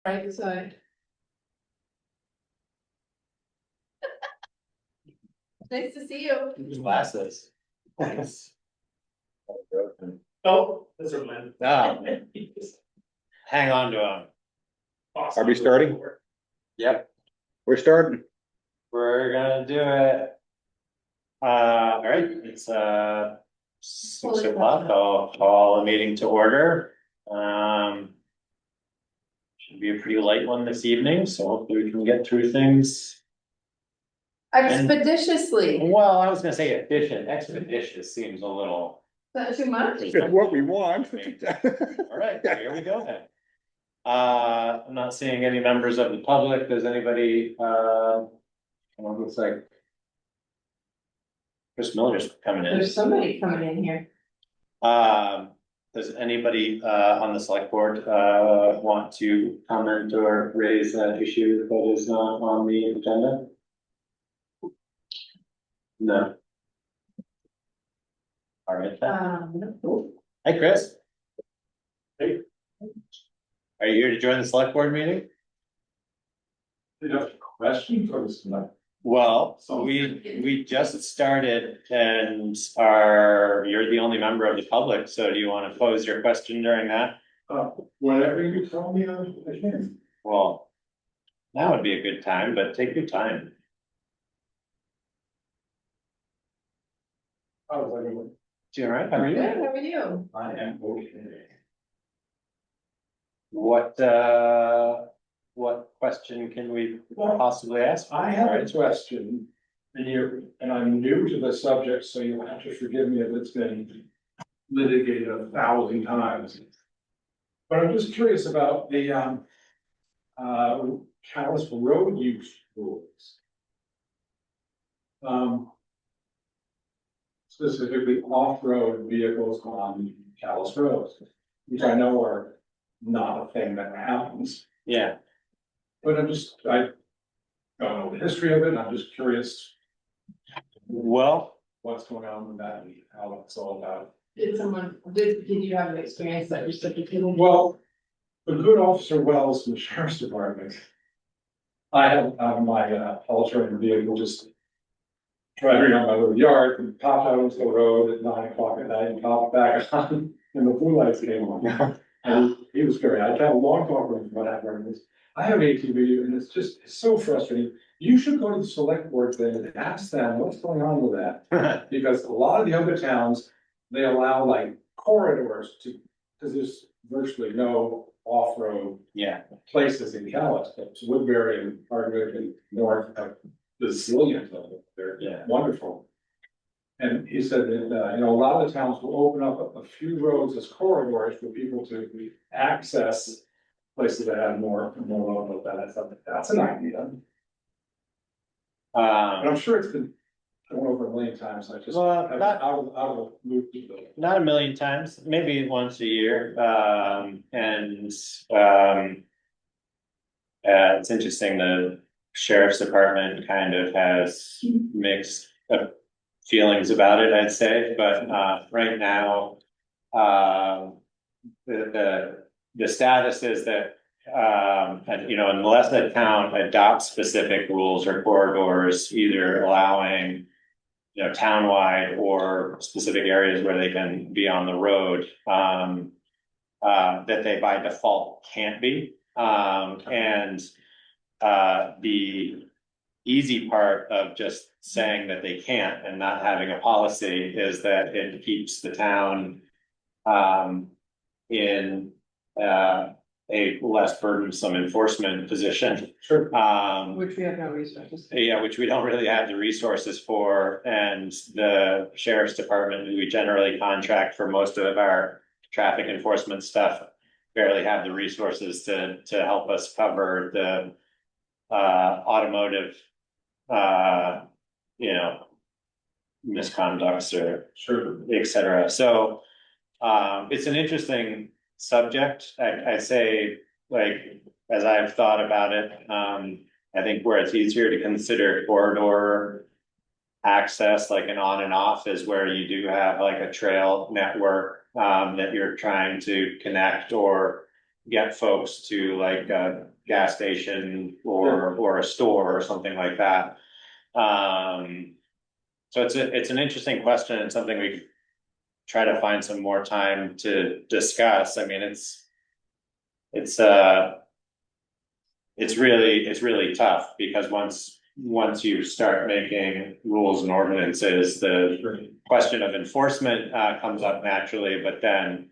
Right side. Nice to see you. Glasses. Oh, that's a man. Oh, hang on to them. Awesome. Are we starting? Yep, We're starting. we're gonna do it. All right, it's 6 o'clock. I'll call a meeting to order. Should be a pretty light one this evening, so hopefully we can get through things. Expeditiously. Well, I was gonna say efficient, expeditious seems a little. Is that too much? It's what we want. All right, here we go then. I'm not seeing any members of the public. Does anybody, well, looks like Chris Miller's coming in. There's somebody coming in here. Does anybody, on the select board, want to comment or raise an issue that is not on the agenda? No. All right. Hi, Chris. Hey. Are you here to join the select board meeting? You have a question for us tonight? Well, so we just started and you're the only member of the public, so do you want to pose your question during that? Whenever you tell me, I can. Well, that would be a good time, but take your time. I was like, You all right? How are Good, you? how are you? I am okay. What question can we possibly ask? I have a question, and I'm new to the subject, so you'll have to forgive me if it's been litigated 1,000 times. But I'm just curious about the, Calais road use rules. Specifically off-road vehicles on Calais roads, which I know are not a thing that happens. Yeah, But I don't know the history of it, I'm just curious well, what's going on with that and how it's all about. Did you have an experience that reciprocated? Well, the good officer Wells from the sheriff's department. I have my all-terrain vehicle just driving around my little yard and popped out into the road at 9 o'clock at night and popped back on and the blue lights came on. And he was scary. I'd have a long talk with him about that. I have an ATV and it's so frustrating. You should go to the select board thing and ask them what's going on with that. Because a lot of the other towns, they allow like corridors because there's virtually no off-road yeah, places in Calais. It's Woodbury and Hardwick and North have bazillions of them. They're Yeah. wonderful. And he said that, a lot of the towns will open up a few roads as corridors for people to access places that have more road like that. I thought that's an idea. But I'm sure it's been going over 1,000,000 times. I just, Well, I'm not- out of the loop. not a million times, maybe once a year, it's interesting, the sheriff's department kind of has mixed feelings about it, I'd say, but right now, the status is that unless the town adopts specific rules or corridors, either allowing townwide or specific areas where they can be on the road, that they by default can't be. The easy part of just saying that they can't and not having a policy is that it keeps the town in a less burdensome enforcement position. Sure. Which we have no resources. Yeah, which we don't really have the resources for, and the sheriff's department, who we generally contract for most of our traffic enforcement stuff, barely have the resources to help us cover the automotive misconducts or Sure. et cetera. So it's an interesting subject. I say, like, as I've thought about it, I think where it's easier to consider corridor access, like an on and off, is where you do have like a trail network that you're trying to connect, or get folks to like a gas station or a store or something like that. So it's an interesting question and something we could try to find some more time to discuss. I mean, it's really tough because once you start making rules and ordinances, the question of enforcement comes up naturally, but then,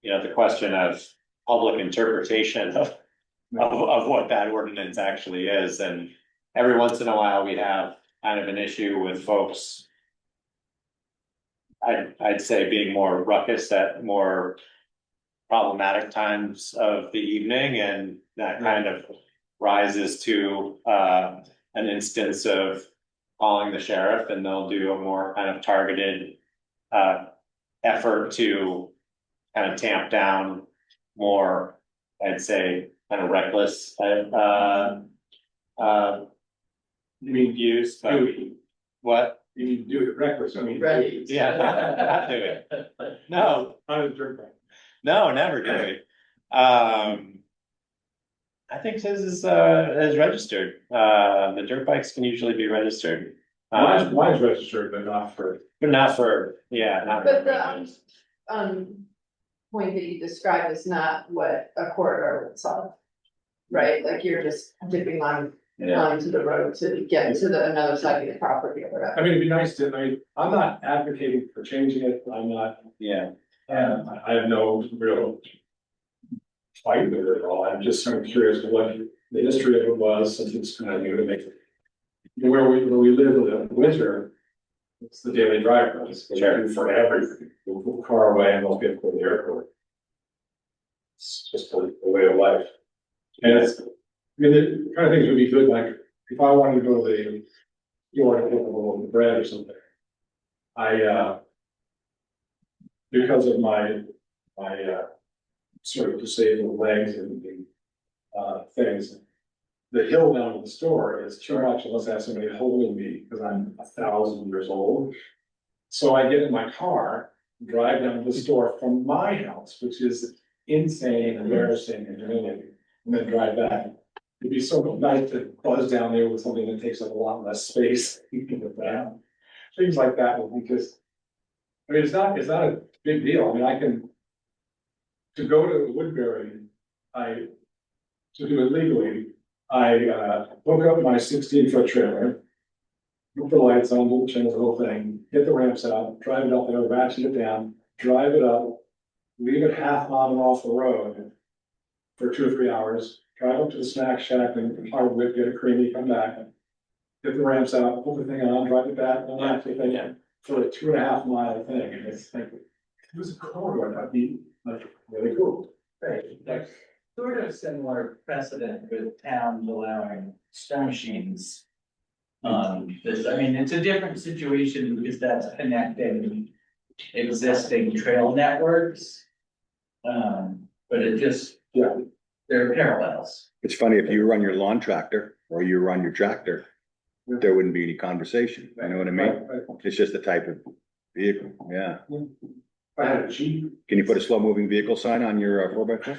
you know, the question of public interpretation of what that ordinance actually is. And every once in a while, we have kind of an issue with folks, I'd say, being more ruckus at more problematic times of the evening, and that kind of rises to an instance of calling the sheriff, and they'll do a more kind of targeted effort to kind of tamp down more, I'd say, kind of reckless You mean, use. But what? you need to do it reckless, I mean. Right. Yeah, not do it. No, Not a dirt bike. no, never do it. I think his is registered. The dirt bikes can usually be registered. Mine's registered, but not for. But not for, yeah, not. But the, point that you described is not what a corridor would solve. Right, like you're just dipping onto the road to get to the another side of the property or whatever. I mean, it'd be nice to, I'm not advocating for changing it, I'm not, Yeah, I have no real fight with it at all, I'm just sort of curious to what the history of it was, since it's kind of new to make it. Where we live in the winter, it's the daily driver, it's Sure. for everything, we'll put the car away and we'll get to the airport. It's just a way of life. And it's, I mean, the kind of things would be good, like, if I wanted to go to the, you want to get a little bread or something. Because of my sort of disabled legs and things, the hill down to the store is too much unless I have somebody holding me, because I'm 1,000 years old. So I get in my car, drive down to the store from my house, which is insane, embarrassing, and humiliating, and then drive back. It'd be so nice to buzz down there with something that takes up a lot less space. You can get down. Things like that would be just, I mean, it's not a big deal. I mean, to go to Woodbury, to do it legally, I hook up my 16-foot trailer, put the lights on, we'll change the whole thing, get the ramps out, drive it up there, ratchet it down, drive it up, leave it half mile off the road for 2 or 3 hours, drive up to the snack shack and hardwood, get a creamy, come back, get the ramps out, put the thing on, drive it back, and that's the thing for a 2.5 mile thing. And it's like, it was a corridor, that'd be like really cool. Right, like sort of similar precedent with towns allowing snow machines. This, I mean, it's a different situation because that's connecting existing trail networks. But it just, Yeah. there are parallels. It's funny, if you run your lawn tractor or you run your tractor, there wouldn't be any conversation, you know what I mean? Right. It's just a type of vehicle, yeah. If I had a Jeep, Can you put a slow moving vehicle sign on your 4x4?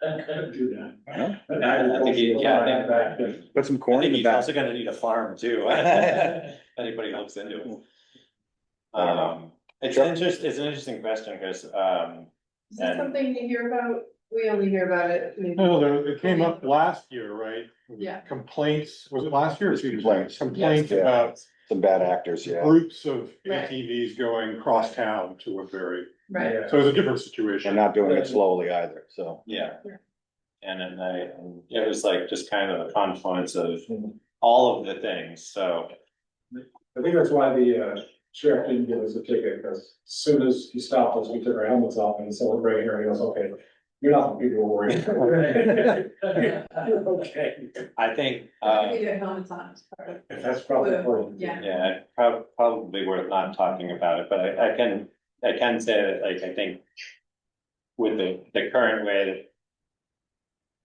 I'd do that. Huh? I think Put some I corn in think the he's back. also gonna need a farm too. Anybody else into it? It's it's an interesting question, because, Is that something you hear about? We only hear about it. maybe- No, it came up last year, right? Yeah. Complaints, was it last year or 2 years? Complaints. Complaints Yes. about Some bad actors, yeah. groups of Right. ATVs going cross town to Woodbury. Right, So it's a different And situation. not doing it slowly either, so. yeah. And then it was like just kind of a confluence of all of the things, so. I think that's why the sheriff didn't give us a ticket, because as soon as he stopped us, we took our helmets off and he said, "We're right here," and he goes, "Okay, you're not the people we're worried about." You're okay. I think, we do helmets on as part of. That's probably important. Yeah. yeah, probably worth not talking about it, but I can say that, like, I think with the current way that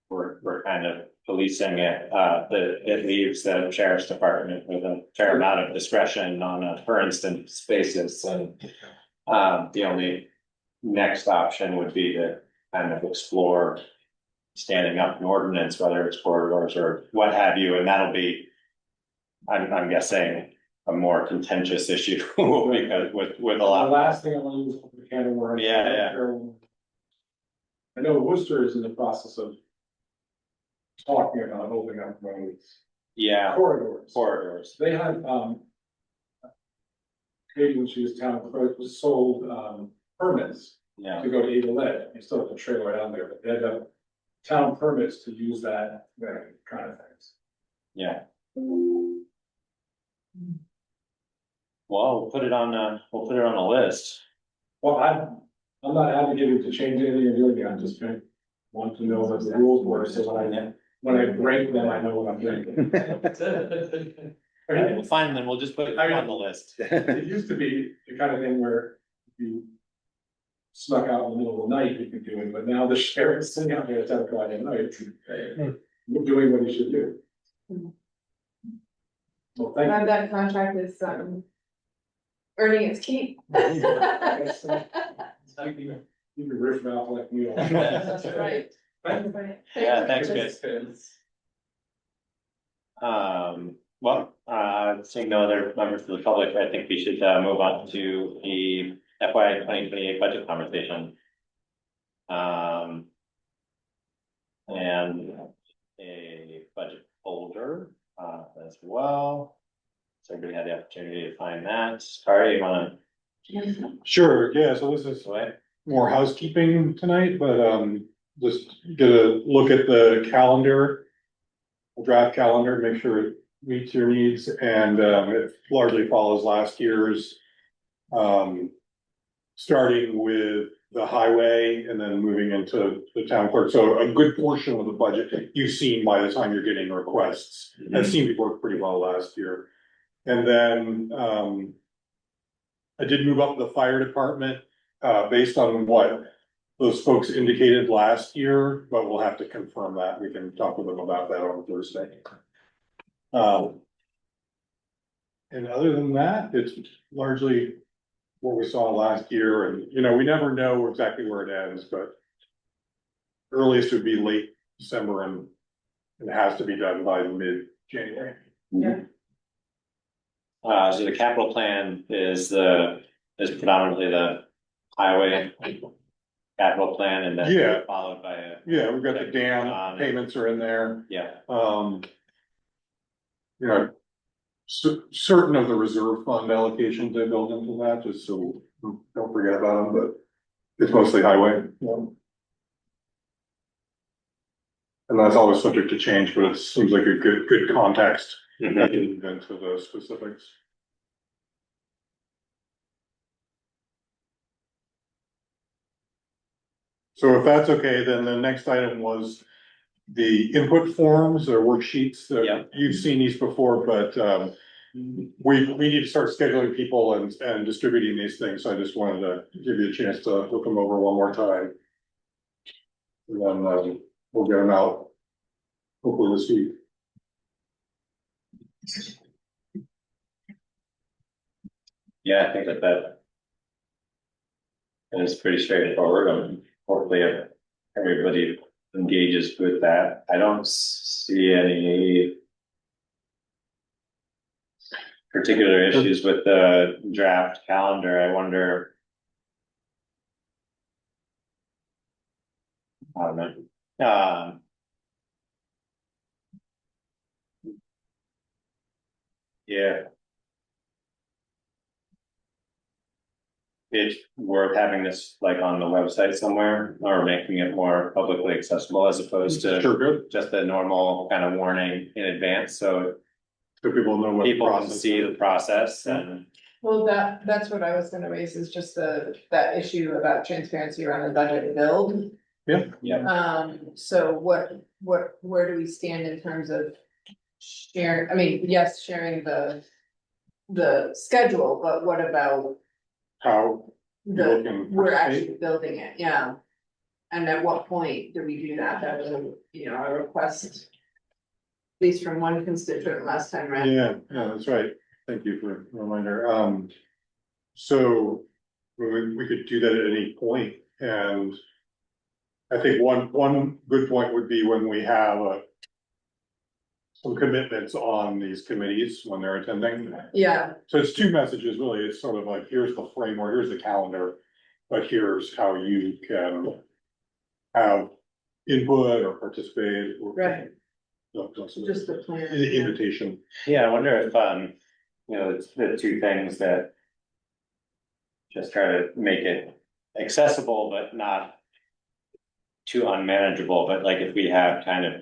we're kind of policing it, it leaves the sheriff's department with a fair amount of discretion on a per instance basis, and the only next option would be to kind of explore standing up an ordinance, whether it's corridors or what have you, and that'll be, I'm guessing, a more contentious issue because with a The lot. last thing I want to use is the can of worms. Yeah, I know Worcester is in the process of talking about opening up roads, Yeah, corridors. They had, when she was town clerk, was sold, permits yeah, to go to Eagle Edge. You still have to trailer down there, but they had town permits to use that kind of things. yeah. Well, we'll put it on the list. Well, I'm not advocating to change anything or do anything, I'm just trying, want to know what the rules were, so when I break them, I know what I'm doing. I mean, We'll find them, we'll just put it on the list. it used to be the kind of thing where you snuck out in the middle of the night, you could do it, but now the sheriff's sitting out there at 10 o'clock at night. Doing what he should do. Well, thank And that contract is, earning its keep. That's you. You can riff mouth like me. right. Yeah, thanks, guys. Well, seeing no other members of the public, I think we should move on to the FY 2028 budget conversation. And a budget folder as well. So everybody had the opportunity to find that. Sorry, you wanna Sure, yeah, so this is away? more housekeeping tonight, but, just get a look at the calendar. The draft calendar, make sure it meets your needs, and, it largely follows last year's. Starting with the highway and then moving into the town clerk, so a good portion of the budget you've seen by the time you're getting requests. That seemed to work pretty well last year. And then, I did move up the fire department, based on what those folks indicated last year, but we'll have to confirm that. We can talk with them about that on Thursday. And other than that, it's largely what we saw last year, and, you know, we never know exactly where it ends, but earliest would be late December, and it has to be done by mid-January. Yeah. So the capital plan is predominantly the highway capital plan, and then Yeah. followed by a. Yeah, we've got the dam payments are in there. Yeah, You know, certain of the reserve fund allocations they build into that, just so don't forget about them, but it's mostly highway. And that's always subject to change, but it seems like a good context into the specifics. So if that's okay, then the next item was the input forms or worksheets. Yeah. You've seen these before, but we need to start scheduling people and distributing these things. So I just wanted to give you a chance to look them over one more time. And then we'll get them out hopefully this week. yeah, I think that is pretty straightforward, and hopefully everybody engages with that. I don't see any particular issues with the draft calendar. I wonder. I don't know. Yeah. It's worth having this like on the website somewhere, or making it more publicly accessible as opposed to Sure, good. just a normal kind of warning in advance, so So people know what the people can process see is. the process and. Well, that's what I was gonna raise, is just that issue about transparency around the budget build. Yeah. So where do we stand in terms of sharing, I mean, yes, sharing the schedule, but what about How people the, can we're participate. actually building it, yeah. And at what point do we do that? That was a request, at least from one constituent last time, right? Yeah, that's right. Thank you for the reminder. So we could do that at any point, and I think one good point would be when we have some commitments on these committees when they're attending. Yeah, So it's two messages, really. It's sort of like, here's the framework, here's the calendar, but here's how you can have input or participate. Or right, just just the plan. invitation. Yeah, I wonder if, you know, it's the two things that just try to make it accessible, but not too unmanageable, but like if we have kind of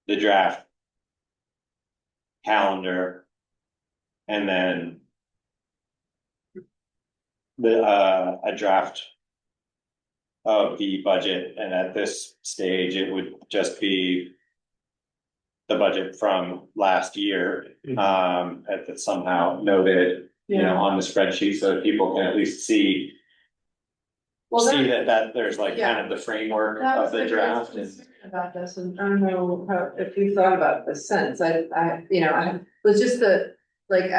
the draft calendar and then a draft of the budget, and at this stage, it would just be the budget from last year, that's somehow noted, you know, Yeah. on the spreadsheet, so that people can at least see Well, that there's like kind of the framework that of was the my draft first and. concern about this, and I don't know how, if you thought about this since, you know, I was just like,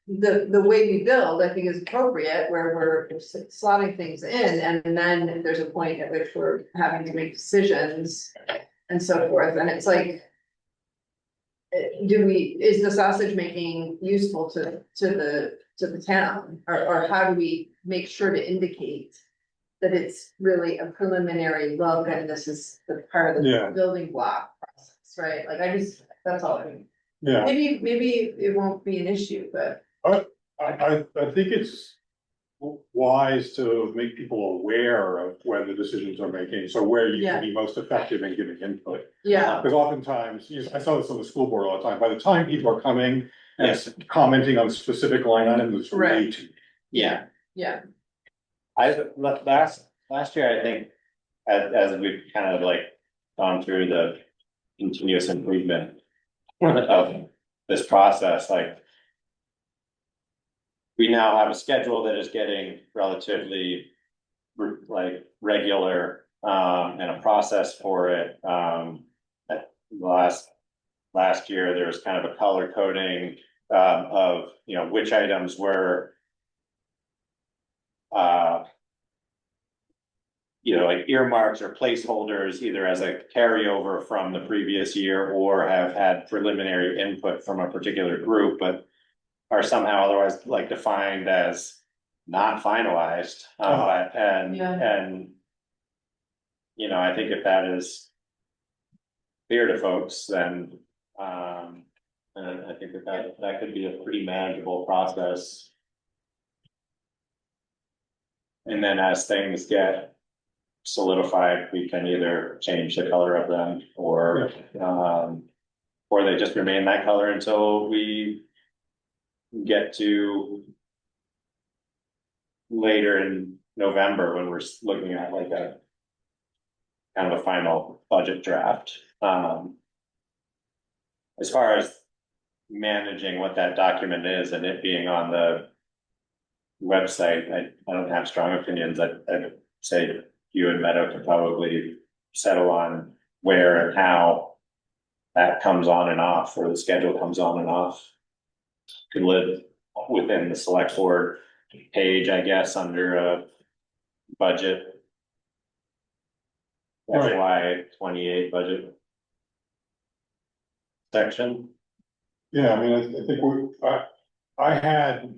the way we build, I think is appropriate, where we're slotting things in, and then there's a point at which we're having to make decisions and so forth, and it's like, is the sausage making useful to the town, or how do we make sure to indicate that it's really a preliminary look and this is the part of Yeah. the building block process, right? Like that's all I mean. Yeah, Maybe it won't be an issue, but I think it's wise to make people aware of when the decisions are making, so where you Yeah. can be most effective in giving input. yeah, Because oftentimes, I saw this on the school board all the time, by the time people are coming and Yes. commenting on specific line items, it's way Right. too. Yeah, yeah, last year, I think, as we've kind of like gone through the continuous improvement of this process, like. We now have a schedule that is getting relatively like regular, and a process for it, at last year, there was kind of a color coding, of, you know, which items were. You know, like earmarks or placeholders, either as a carryover from the previous year or have had preliminary input from a particular group, but are somehow otherwise like defined as not finalized, Yeah. and. You know, I think if that is clear to folks, then, and I think that could be a pretty manageable process. And then as things get solidified, we can either change the color of them or they just remain that color until we get to later in November when we're looking at like a kind of a final budget draft. As far as managing what that document is and it being on the website, I don't have strong opinions. I'd say you and Meadow could probably settle on where and how that comes on and off, or the schedule comes on and off. Could live within the select board page, I guess, under a budget. Right. FY 28 budget section. Yeah, I mean, I think I had,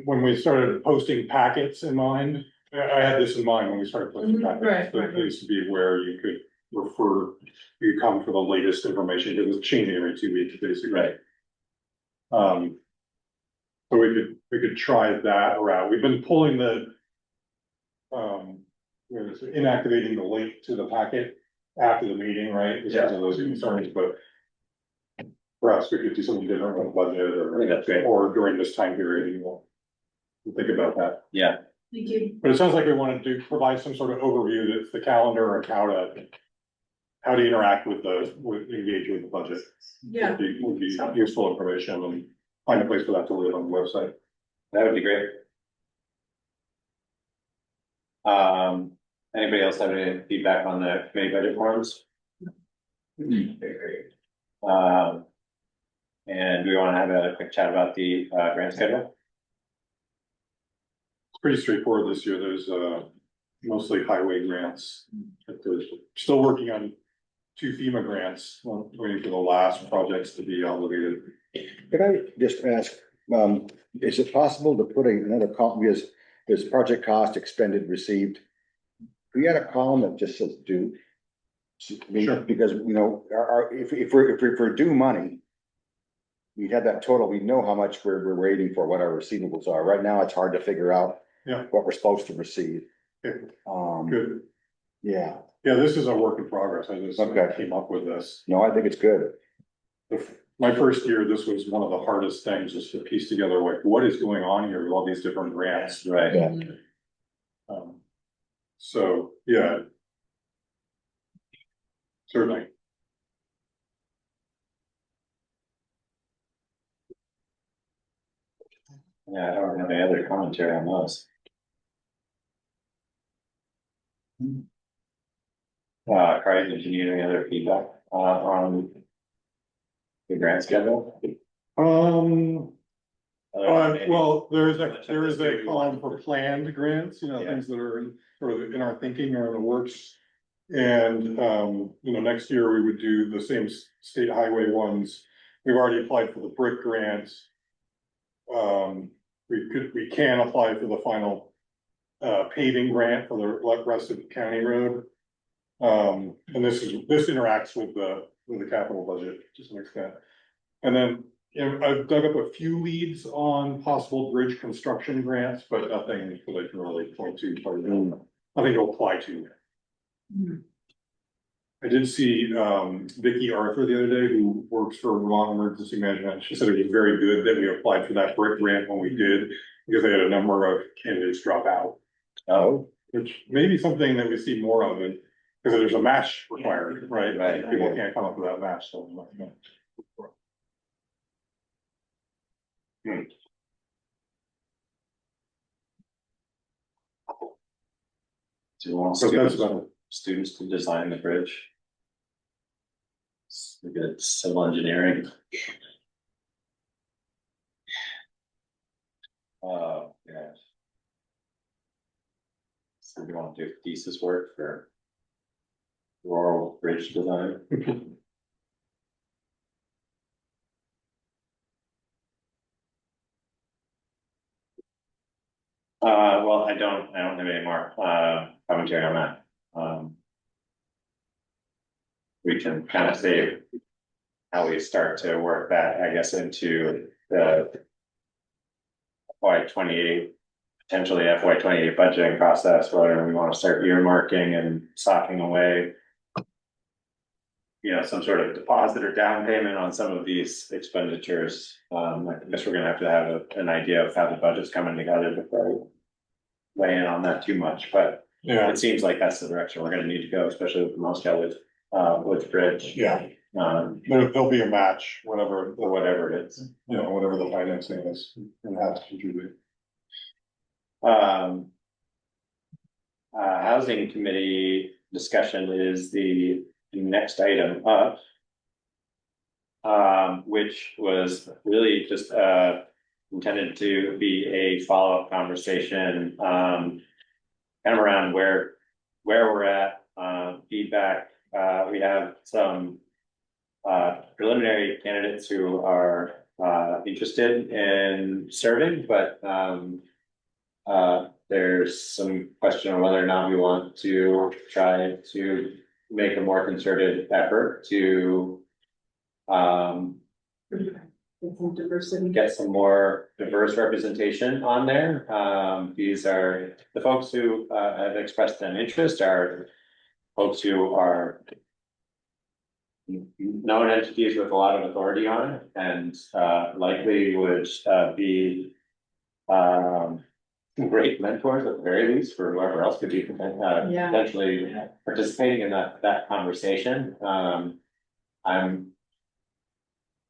when we started posting packets in mind, I had this in mind when we started posting Mhm, packets. right, That right. needs to be where you could refer, you come for the latest information, it was changing every 2 weeks, basically. Right. So we could try that route, we've been pulling inactivating the link to the packet after the meeting, right? Because of those concerns, but perhaps we could do something different with budget I think that's great. or during this time period, we'll think about that. Yeah, thank you. But it sounds like we wanted to provide some sort of overview, that's the calendar and how to interact with engage with the budget. Yeah, Would be useful information, and find a place for that to live on the website. that would be great. Anybody else have any feedback on the committee budget forms? Okay, great. And do we want to have a quick chat about the grant schedule? It's pretty straightforward this year, there's mostly highway grants. But they're still working on 2 FEMA grants, waiting for the last projects to be obligated. Could I just ask, is it possible to put another column, because there's project cost expended received? We had a column that just says due. Sure. Because, if we're due money, we had that total, we know how much we're waiting for, what our receivables are. Right now, it's hard to figure out Yeah. what we're supposed to receive. Good. Yeah, Yeah, this is a work in progress. I just Okay. came up with this. no, I think it's good. My first year, this was one of the hardest things, just to piece together, like, what is going on here with all these different grants? Right. Yeah. So, yeah. Certainly. Yeah, I don't have any other commentary on those. Craig, did you need any other feedback, on the grant schedule? Well, there is a column for planned grants, Yeah. things that are sort of in our thinking or in the works. And, next year we would do the same state highway ones. We've already applied for the brick grant. We can apply for the final paving grant for the rest of the county road. And this interacts with the capital budget to some extent. And then, I've dug up a few leads on possible bridge construction grants, but nothing that I can really point to, nothing to apply to. I did see Vicky Arthur the other day, who works for Vermont Emergency Management. She said it was very good that we applied for that brick grant when we did, because they had a number of candidates drop out. Oh, Which may be something that we see more of it, because there's a match required, right? Right. People can't come up with that match, so. do you want So that's students to design the bridge? We get civil engineering. Yeah. So we want to do thesis work for rural bridge design. Well, I don't have any more, commentary on that. We can kind of see how we start to work that, I guess, into the FY 28, potentially FY 28 budgeting process, whether we want to start earmarking and stocking away, some sort of deposit or down payment on some of these expenditures. I guess we're gonna have to have an idea of how the budget's coming together before we weigh in on that too much, but Yeah, it seems like that's the direction we're gonna need to go, especially with the Moscow with bridge. yeah, there'll be a match, whatever it is, whatever the financing is, and have to contribute. Housing committee discussion is the next item up. Which was really just intended to be a follow-up conversation, kind of around where we're at, feedback. We have some preliminary candidates who are interested in serving, but there's some question on whether or not we want to try to make a more concerted effort to Diversity. get some more diverse representation on there. These are the folks who have expressed an interest, are folks who are known entities with a lot of authority on it, and likely would be great mentors at the very least for whoever else could be potentially participating in that conversation. I'm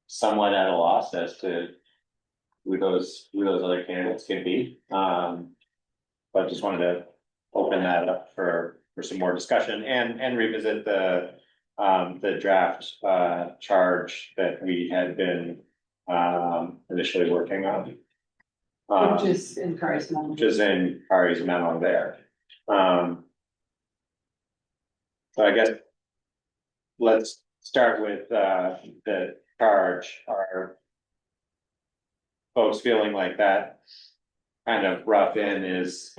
somewhat at a loss as to who those other candidates could be. But just wanted to open that up for some more discussion and revisit the draft charge that we had been initially working on. Which is in Kari's memo. Which is in Kari's memo there. So I guess. Let's start with the charge, are. Folks feeling like that. Kind of rough in is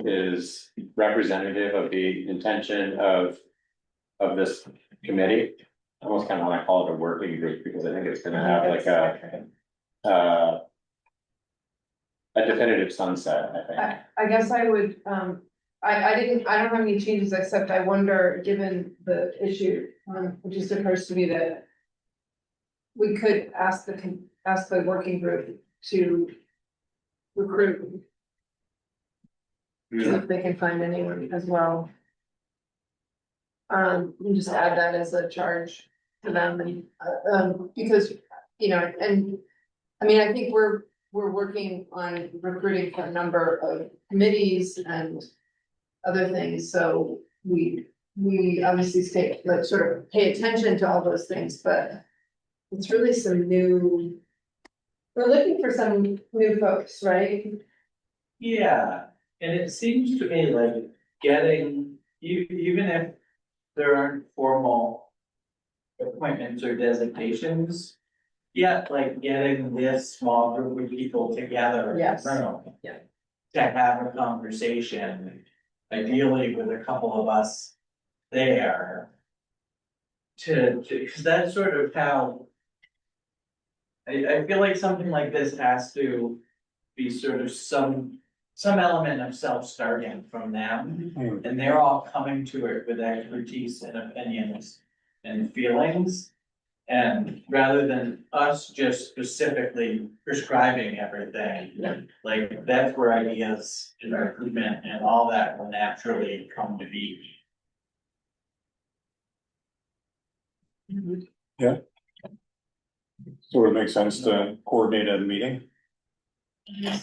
representative of the intention of. Of this committee. I almost kind of want to call it a working group because I think it's gonna have like a definitive sunset, I think. I guess I would, I don't have any changes, except I wonder, given the issue, it just occurs to me that. We could ask the working group to recruit. See if they can find anyone as well. And just add that as a charge to them and, because, you know, and. I mean, I think we're working on recruiting for a number of committees and other things, so we obviously stay, like, sort of pay attention to all those things, but it's really some new. We're looking for some new folks, right? Yeah, and it seems to me like getting, even if there aren't formal appointments or designations. Yeah, like getting this small group of people together in Yes. a room. Yeah. To have a conversation, ideally with a couple of us there. Cause that's sort of how. I feel like something like this has to be sort of some element of self-starting from them. And they're all coming to it with expertise and opinions and feelings. And rather than us just specifically prescribing everything, like that's where ideas and recruitment and all that will naturally come to be. So it makes sense to coordinate a meeting, I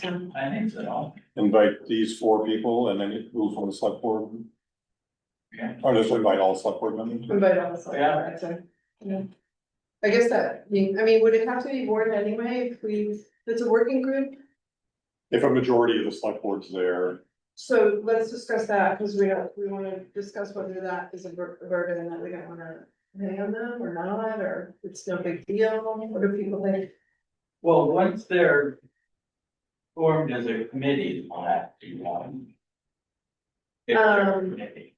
think so. invite these 4 people and then move from the select board. Okay. Or just invite all select board members. Invite all us, like, Yeah. I'd say. Yeah. I guess that, I mean, would it have to be board anyway, if it's a working group? If a majority of the select board's there, So let's discuss that, because we wanna discuss whether that is a burden and that we don't wanna pay on them or not, or it's no big deal, what do people think? Well, once they're formed as a committee, they'll have to, if they're a committee.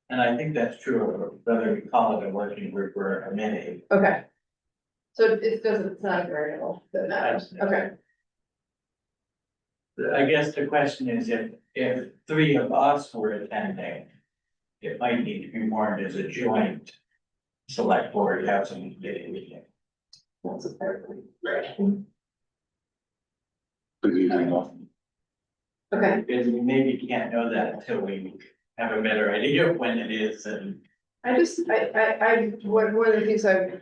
And I think that's true of whether we call it a working group or a committee. Okay. So it's not a variable that matters, okay, I guess the question is if 3 of us were attending. It might need to be warned as a joint select board, have some committee meeting. that's a fair point. Okay, Because we maybe can't know that until we have a better idea of when it is and. one of the things I'm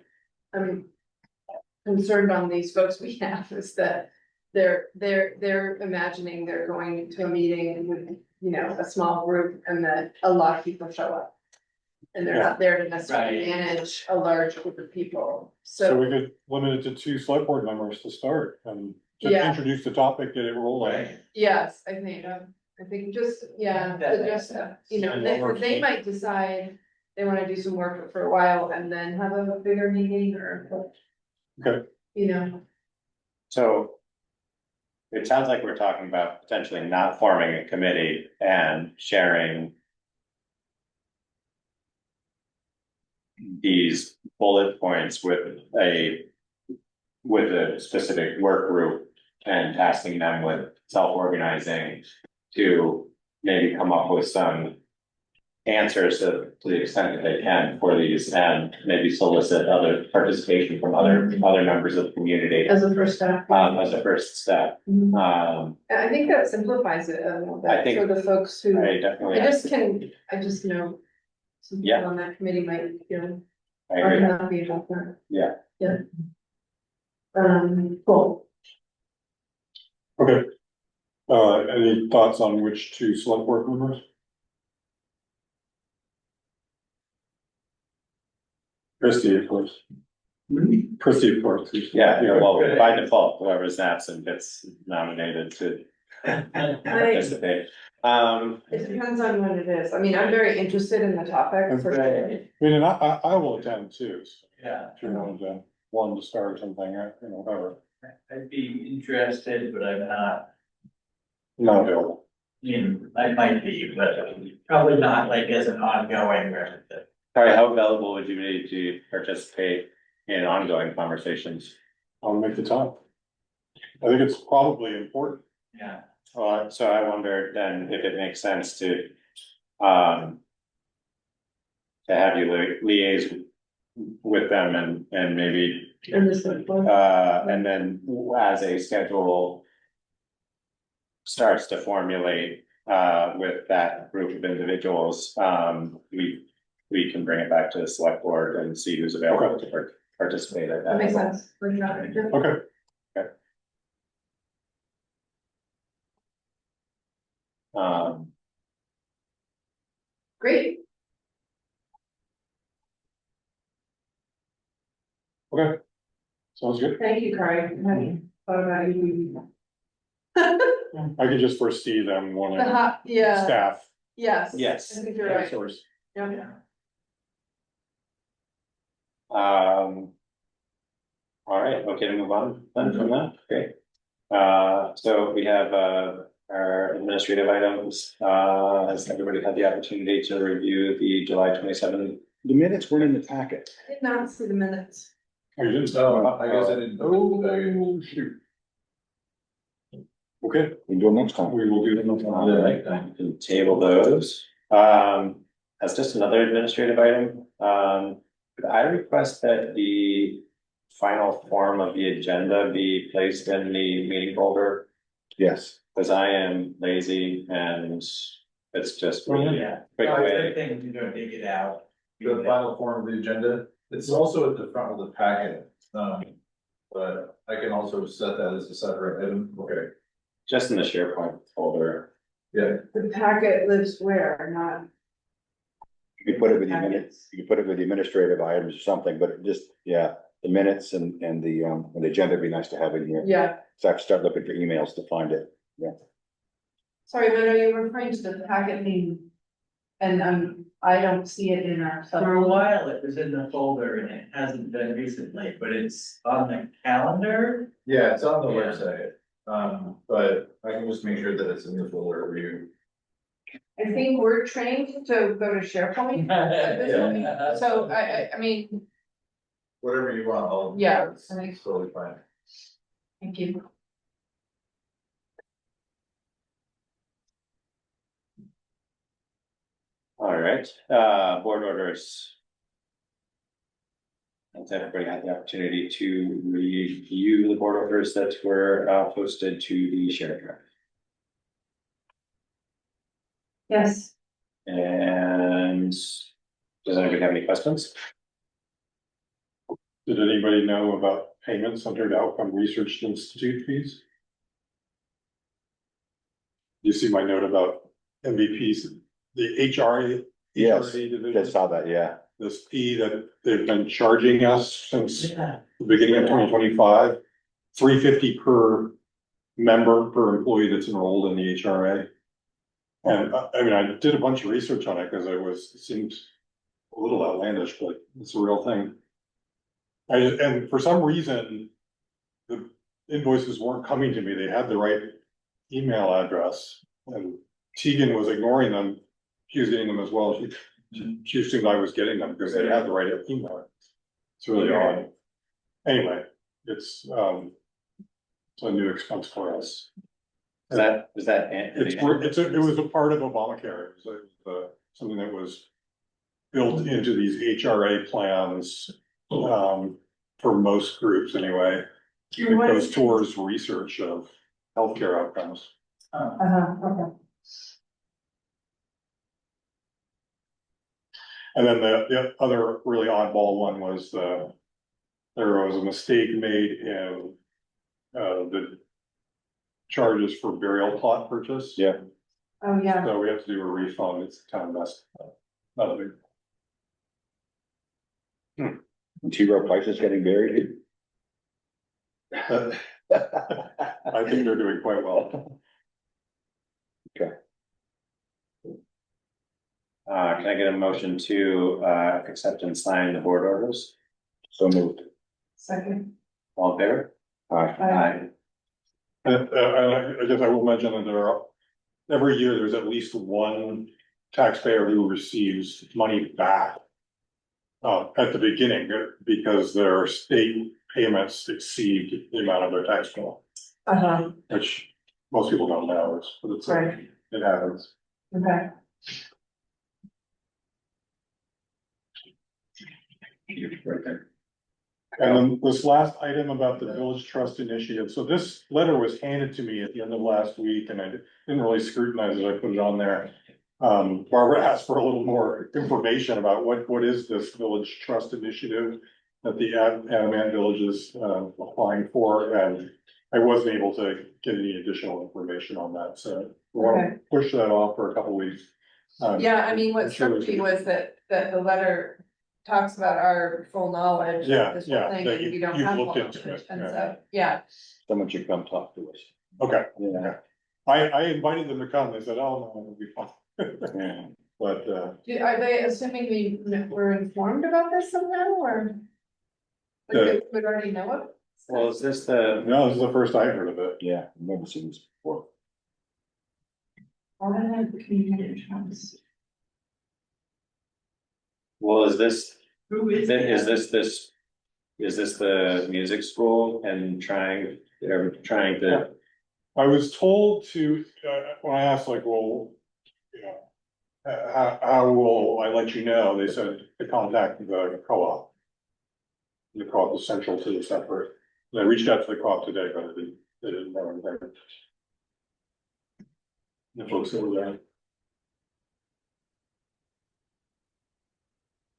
concerned on these folks we have is that they're imagining they're going to a meeting with, you know, a small group and that a lot of people show up. And they're not there to necessarily Right. manage a large group of people, so so, we could limit it to 2 select board members to start and just Yeah. introduce the topic, get it rolling. yes, I think just, yeah, That to makes just, sense. you know, And they might decide. They wanna do some work for a while and then have a bigger meeting or. Okay. You know, So. It sounds like we're talking about potentially not forming a committee and sharing. These bullet points with a specific work group and tasking them with self-organizing. To maybe come up with some answers to the extent that they can for these and maybe solicit other participation from other members of the community. as a first step. As a first step, Mhm. um, I think that simplifies it a little I bit think- for the folks who, I definitely. I just know. Some Yeah. people on that committee might, you know, I are agree. happy about that. Yeah. Yeah. Cool. Okay. Any thoughts on which 2 select board members? Christie, of course. Christie, of course. Yeah, well, by default, whoever's absent gets nominated to participate. It depends on what it is. I mean, I'm very interested in the topic for sure. I mean, and I will attend too, so Yeah, if you wanted to start something, whatever, I'd be interested, but I'm not, not available. I might be, but probably not like as an ongoing or. Sorry, how available would you be to participate in ongoing conversations? I'll make the time. I think it's probably important. Yeah. So I wonder then if it makes sense to have you liaise with them and maybe, And this one. and then as a schedule starts to formulate, with that group of individuals, we can bring it back to the select board and see who's available to participate at that. That makes level. sense. We're not- Okay, Um, Great. okay. Sounds good. Thank you, Cory. I hadn't thought about you. I could just foresee them wanting Yeah, staff. yes. Yes. I think you're right. Source. Yeah. All right, okay to move on then from that, great. So we have, our administrative items, has everybody had the opportunity to review the July 27th? The minutes weren't in the packet. I did not see the minutes. Oh, you didn't? I guess I didn't. Oh, shoot. Okay, We can do it next time. we will do them. All right, I can table those. As just another administrative item, could I request that the final form of the agenda be placed in the meeting folder? Yes. Because I am lazy and it's just really Yeah. quick No, it's a way. good thing to go dig it out. The final form of the agenda, it's also at the front of the packet, but I can also set that as a separate item, okay, Just in the SharePoint folder. yeah. The packet lives where, not. You could put it with the Packets. you could put it with the administrative items or something, but it just, yeah, the minutes and the agenda would be nice to have in here. Yeah, So I have to start looking for emails to find it. sorry, but are you referring to the packet being? And I don't see it in our. For a while, it was in the folder and it hasn't been recently, but it's on the calendar. Yeah, it's on the Yeah. website, but I can just make sure that it's in the folder for you. I think we're trained to go to SharePoint. at this point. Yeah. So I mean, Whatever you want, I'll. Yeah, It's I think- totally fine. thank you. All right, board orders. Has everybody had the opportunity to review the board orders that were posted to the share drive? Yes. And does anybody have any questions? Did anybody know about payments under the Outcome Research Institute fees? You see my note about MVPs, the HRA. Yes, HRA division, That's how that, yeah. this fee that they've been charging us since Yeah. the beginning of 2025, $350 per member, per employee that's enrolled in the HRA. And I mean, I did a bunch of research on it because it seemed a little outlandish, but it's a real thing. And for some reason, the invoices weren't coming to me. They had the right email address, and Tegan was ignoring them. She was getting them as well. She assumed I was getting them because they had the right email. It's really odd. Anyway, it's a new expense for us. Is that? It was a part of Obamacare. It was something that was built into these HRA plans, for most groups anyway. It What goes is- towards research of healthcare outcomes. Okay. And then the other really oddball one was there was a mistake made in the charges for burial plot purchase. Yeah. Oh, yeah. So we have to do a refund. It's town best. Not a big. T-Row Price is getting buried. I think they're doing quite well. Can I get a motion to, accept and sign the board orders? So moved. Second. All in favor? Aye. And I guess I will mention that there are, every year, there's at least one taxpayer who receives money back. At the beginning, because their state payments exceed the amount of their tax bill, which most people don't know, but it's, Right. it happens. Okay. And then this last item about the village trust initiative, so this letter was handed to me at the end of last week, and I didn't really scrutinize it, I put it on there. Barbara asked for a little more information about what is this village trust initiative that the Adaman Village is applying for, and I wasn't able to get any additional information on that, so we'll Okay. push that off for a couple weeks. Yeah, I mean, what I'm sure struck me was that the letter talks about our full knowledge Yeah, of this whole yeah, thing, that and we don't you've have looked full into knowledge, it, and yeah. so, yeah. Someone should come talk to us. Okay, Yeah. I invited them to come, they said, oh, no, it'll be fine. Yeah. But, Are they assuming we were informed about this somehow, or? Like, The- they would already know it? Well, is this the, no, this is the first I heard of it. Yeah, I've never seen this before. All I had the community trust. well, is this, Who is is this the music school and they're trying to, I was told to, when I asked like, well, you know, how will I let you know? They said to contact the co-op. The co-op is central to this effort. And I reached out to the co-op today, but they didn't know anything. The folks that were there.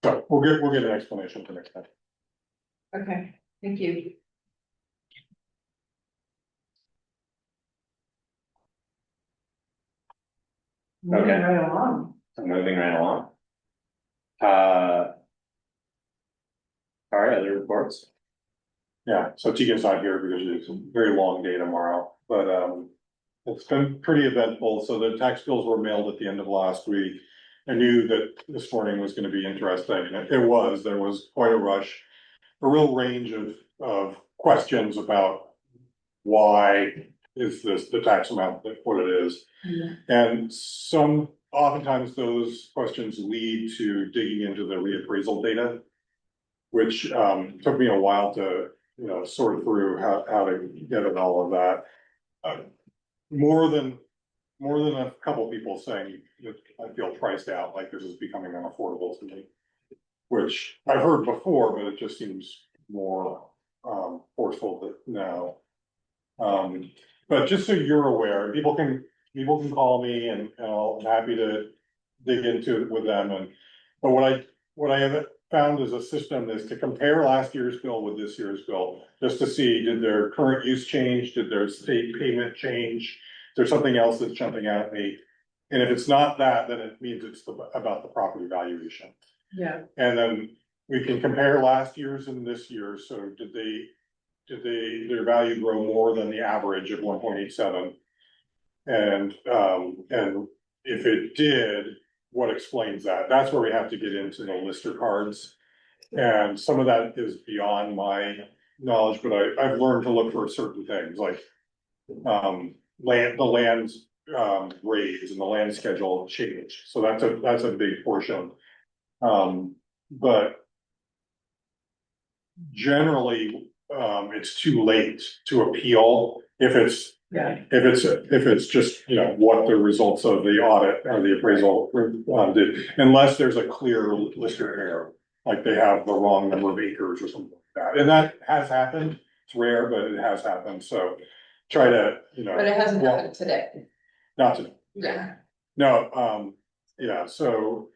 So we'll get an explanation for next time. Okay, thank you. Moving Okay. right along. moving right along? All right, other reports? Yeah, so Tegan's not here because it's a very long day tomorrow, but it's been pretty eventful. So the tax bills were mailed at the end of last week. I knew that this morning was gonna be interesting, and it was, there was quite a rush. A real range of questions about why is this the tax amount what it is? And oftentimes those questions lead to digging into the reappraisal data. Which took me a while to, sort through how to get at all of that. More than a couple people saying that I feel priced out, like this is becoming unaffordable to me. Which I've heard before, but it just seems more forceful now. But just so you're aware, people can call me and I'm happy to dig into it with them but what I have found is a system is to compare last year's bill with this year's bill, just to see, did their current use change, did their state payment change? Is there something else that's jumping out at me? And if it's not that, then it means it's about the property valuation. Yeah. And then we can compare last year's and this year's, so did their value grow more than the average of 1.87? And if it did, what explains that? That's where we have to get into the lister cards. And some of that is beyond my knowledge, but I've learned to look for certain things like the land's grades and the land schedule change. So that's a big portion. But generally, it's too late to appeal if it's just, what the results of the audit or the appraisal did, unless there's a clear lister error, like they have the wrong number of acres or something like that. And that has happened. It's rare, but it has happened. So try to, But it hasn't happened today. not to, Yeah. no, yeah, so,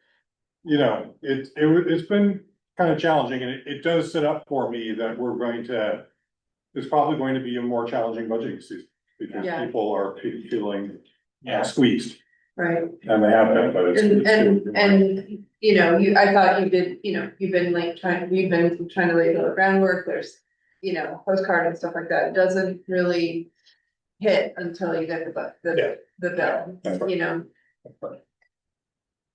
it's been kind of challenging, and it does set up for me that it's probably going to be a more challenging budgeting season. Because Yeah. people are feeling Yeah. squeezed, Right. and they have been, but it's. And, I thought you did, you've been we've been trying to lay the groundwork, there's, postcard and stuff like that, it doesn't really. hit until you get Yeah. the bill, you know?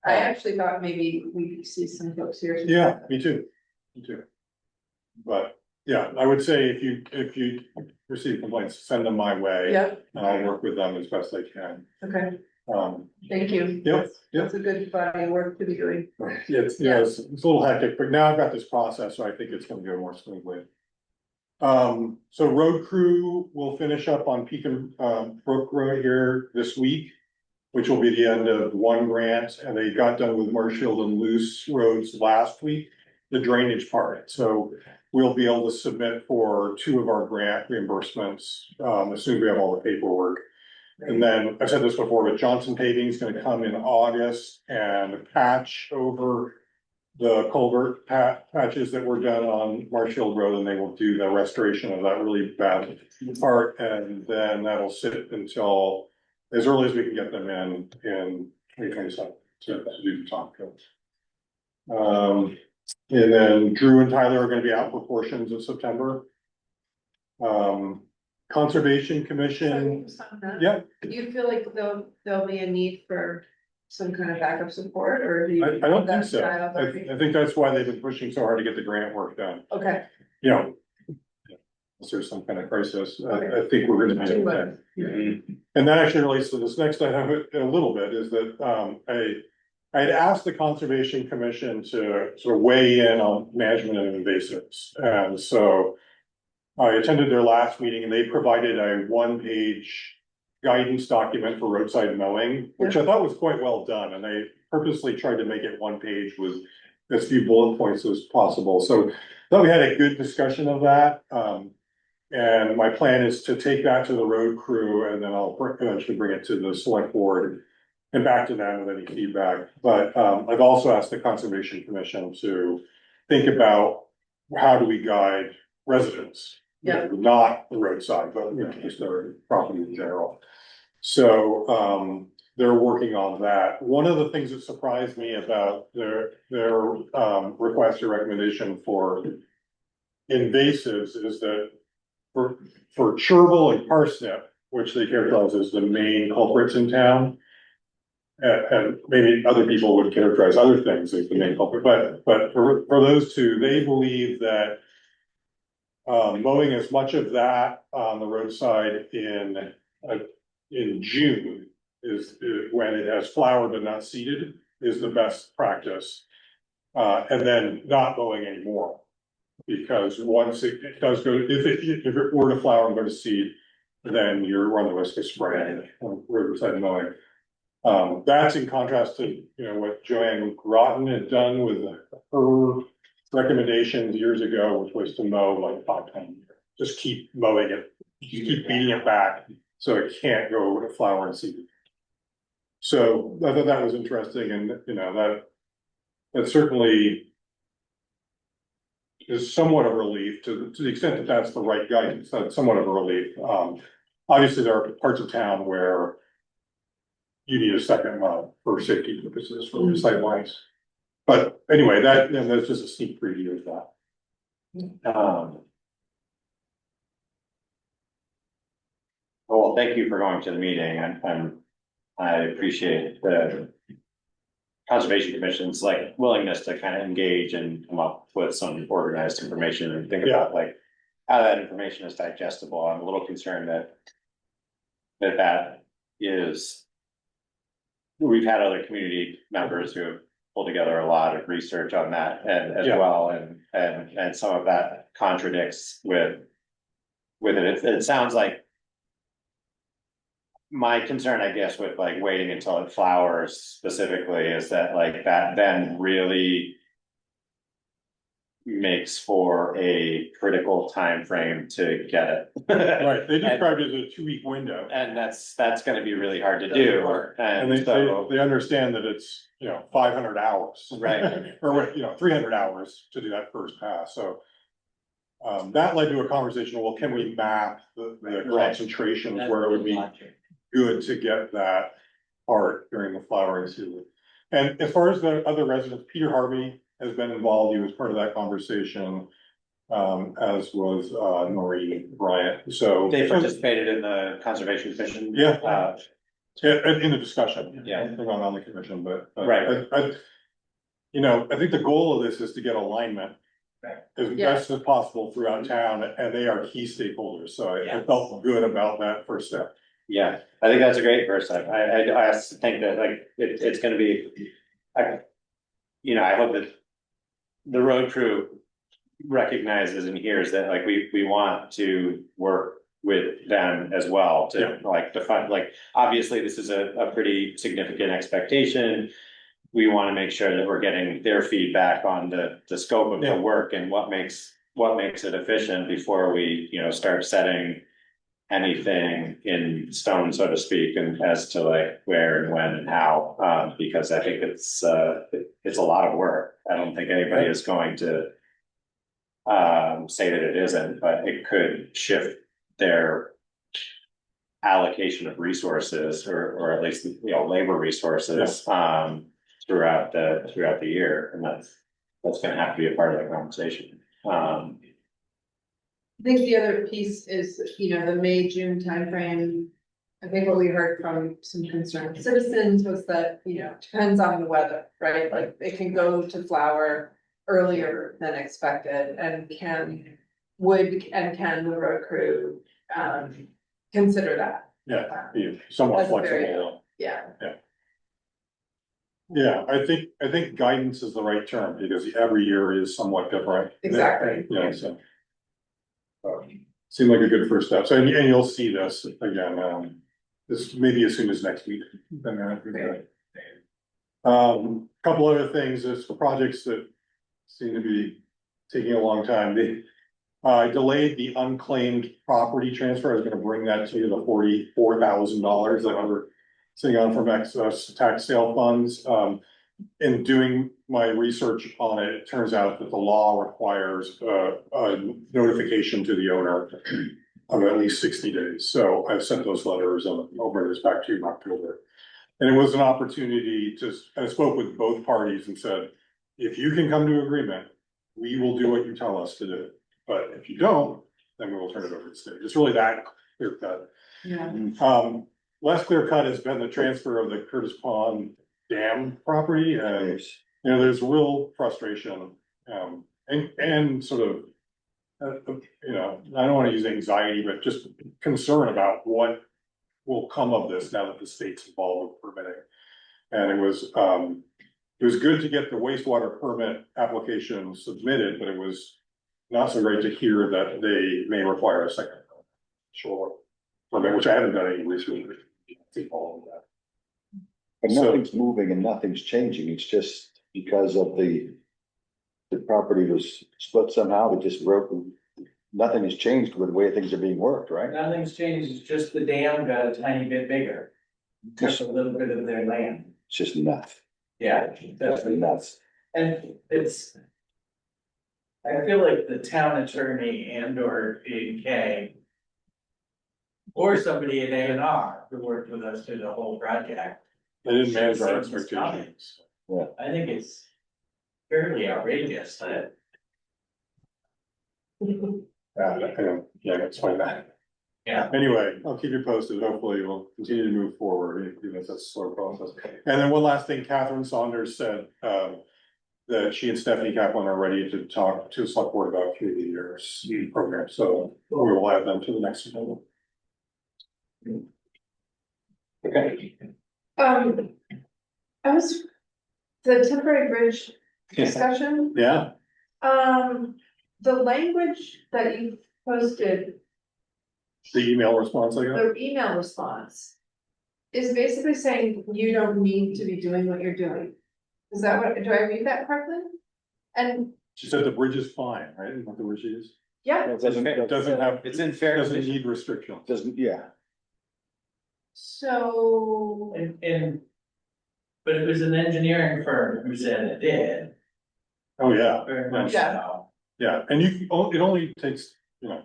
I actually thought maybe we could see some folks here. Yeah, me too, me too. But, yeah, I would say if you receive complaints, send them my way. Yep, And I'll work with them as best I can. okay, Um, thank you. Yep, That's a good body of work to be doing. it's a little hectic, but now I've got this process, so I think it's gonna go more smoothly. So road crew will finish up on Peak and, Brook Road here this week, which will be the end of one grant, and they got done with Marshfield and Loose Roads last week, the drainage part, so we'll be able to submit for two of our grant reimbursements, as soon as we have all the paperwork. And then, I've said this before, but Johnson Paving is gonna come in August and patch over the culvert patches that were done on Marshfield Road, and they will do the restoration of that really bad part, and then that'll sit until as early as we can get them in 2027 to do the top coats. And then Drew and Tyler are gonna be out for portions of September. Conservation Commission, yeah, Do you feel like there'll be a need for some kind of backup support, or do you? I don't think that's so. dialed already? I think that's why they've been pushing so hard to get the grant work done. Okay. You know, unless there's some kind of crisis, I think we're gonna be okay. And that actually relates to this next item a little bit, is that, I had asked the Conservation Commission to sort of weigh in on management of invasives. And so I attended their last meeting, and they provided a one-page guidance document for roadside mowing, which I thought was quite well done, and they purposely tried to make it one page with as few bullet points as possible. So thought we had a good discussion of that. And my plan is to take that to the road crew, and then I'll eventually bring it to the select board and back to them with any feedback. But I've also asked the Conservation Commission to think about how do we guide residents? Yeah. Not the roadside, but just their property in general. So they're working on that. One of the things that surprised me about their request or recommendation for invasives is that for chervil and parsnip, which they characterize as the main culprits in town. And maybe other people would characterize other things as the main culprit, but for those two, they believe that mowing as much of that on the roadside in June is when it has flowered but not seeded is the best practice. And then not mowing anymore. Because once it does go, if it were to flower and go to seed, then you're running the risk of spraying on roadside mowing. That's in contrast to, what Joanne Groton had done with her recommendations years ago, which was to mow like 5 times a year. Just keep mowing it, you keep beating it back, so it can't go to flower and seed. So I thought that was interesting, and that certainly is somewhat of a relief to the extent that that's the right guidance, that's somewhat of a relief. Obviously, there are parts of town where you need a second mow for safety purposes, for sidewalks. But anyway, that's just a sneak preview of that. Well, thank you for going to the meeting. I appreciate the Conservation Commission's willingness to kind of engage and come up with some organized information and think about how that information is digestible. I'm a little concerned that is. We've had other community members who have pulled together a lot of research on that and as well, and some of that contradicts with it. It sounds like my concern, I guess, with waiting until it flowers specifically is that that then really makes for a critical time frame to get it. Right, they described it as a 2-week window. And that's gonna be really hard to do. And they understand that it's, 500 hours. Right. Or 300 hours to do that first pass, so. That led to a conversation, well, can we map the concentrations where it would be good to get that part during the flowering season? And as far as the other residents, Peter Harvey has been involved, he was part of that conversation. as was, Noreen Bryant, so. They participated in the conservation commission. Yeah. In the discussion. Yeah. They're not on the commission, but. Right. You know, I think the goal of this is to get alignment. Right. As Yeah. best as possible throughout town, and they are key stakeholders, so I Yes. felt good about that first step. Yeah, I think that's a great first step. I think that like, it's gonna be. You know, I hope that the road crew recognizes and hears that like we want to work with them as well to like define, like, obviously this is a pretty significant expectation. We want to make sure that we're getting their feedback on the scope of the work and what makes it efficient before we, you know, start setting anything in stone, so to speak, and as to like where and when and how, because I think it's a lot of work. I don't think anybody is going to say that it isn't, but it could shift their allocation of resources or at least, you know, labor resources throughout the year, and that's gonna have to be a part of the conversation. I think the other piece is, you know, the May, June timeframe. I think what we heard from some concerned citizens was that, you know, depends on the weather, right? Like it can go to flower earlier than expected, and can the road crew consider that? Yeah, be somewhat That's a very- flexible. Yeah, Yeah, I think guidance is the right term, because every year is somewhat different. exactly. Yeah, so. Seemed like a good first step, so, and you'll see this again, this maybe as soon as next week. Couple other things, there's projects that seem to be taking a long time. I delayed the unclaimed property transfer. I was gonna bring that to you, the $44,000 that we're sitting on from excess tax sale funds. In doing my research on it, it turns out that the law requires a notification to the owner of at least 60 days. So I've sent those letters and over this back to you in October. And it was an opportunity I spoke with both parties and said, if you can come to agreement, we will do what you tell us to do. But if you don't, then we will turn it over to the state. It's really that clear cut. Yeah. Less clear cut has been the transfer of the Curtis Pond Dam property, and you know, there's real frustration, and sort of, you know, I don't want to use anxiety, but just concern about what will come of this now that the state's involved with permitting. And it was good to get the wastewater permit application submitted, but it was not so great to hear that they may require a second permit, which I haven't done any research. All of that. But nothing's moving and nothing's changing, it's just because of the property was split somehow, it just broke. Nothing has changed with the way things are being worked, right? Nothing's changed, it's just the dam got a tiny bit bigger. Took a little bit of their land. It's just nuts. Yeah, That's nuts. and it's. I feel like the town attorney and or E&K. Or somebody at A&R who worked with us through the whole project. They didn't manage our Should've seen this coming. expectations. I think it's fairly outrageous that. Yeah, that's fine that. Yeah. Anyway, I'll keep you posted. Hopefully we'll continue to move forward, even if that's a slow process. And then one last thing, Catherine Saunders said, that she and Stephanie Kaplan are ready to talk to the select board about community years program. So we will add them to the next level. Okay. I was, the temporary bridge discussion, Yeah, the language that you posted, the email response I got. the email response. Is basically saying you don't need to be doing what you're doing. Is that what, do I read that correctly? And, She said the bridge is fine, right? Isn't that the word she used? yeah, It doesn't, Doesn't have, It's in fair. doesn't need restrictions. doesn't, yeah, so, But it was an engineering firm who said it did. Oh, yeah. Very much Yeah. so. Yeah, and it only takes, you know,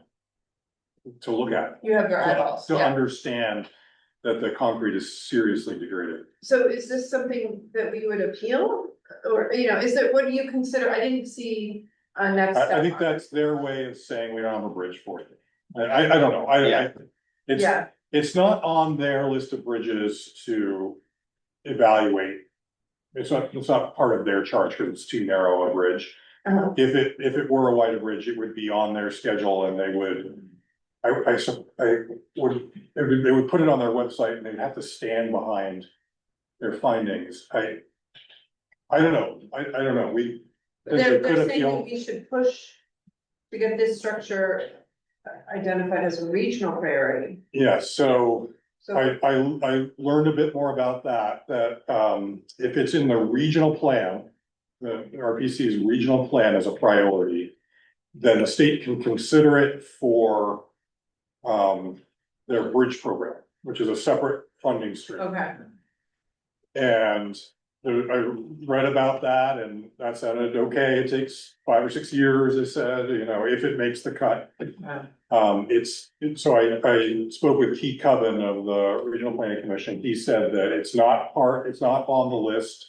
to look at. you have your eyeballs, To yeah. understand that the concrete is seriously degraded. So is this something that we would appeal? Or, you know, is it, what do you consider, I didn't see next step. I think that's their way of saying we don't have a bridge for you. I don't know, Yeah. Yeah, it's not on their list of bridges to evaluate. It's not part of their charge because it's too narrow a bridge. uh-huh. If it were a wider bridge, it would be on their schedule and they would. They would put it on their website and they'd have to stand behind their findings. I don't know, I don't know, we. They're could saying appeal. that we should push to get this structure identified as a regional priority. Yeah, so So, I learned a bit more about that, if it's in the regional plan. The RPC's regional plan as a priority, then the state can consider it for. Their bridge program, which is a separate funding stream. okay, And I read about that and that sounded okay, it takes 5 or 6 years, they said, you know, if it makes the cut. So I spoke with Keith Coven of the Regional Planning Commission, he said that it's not on the list.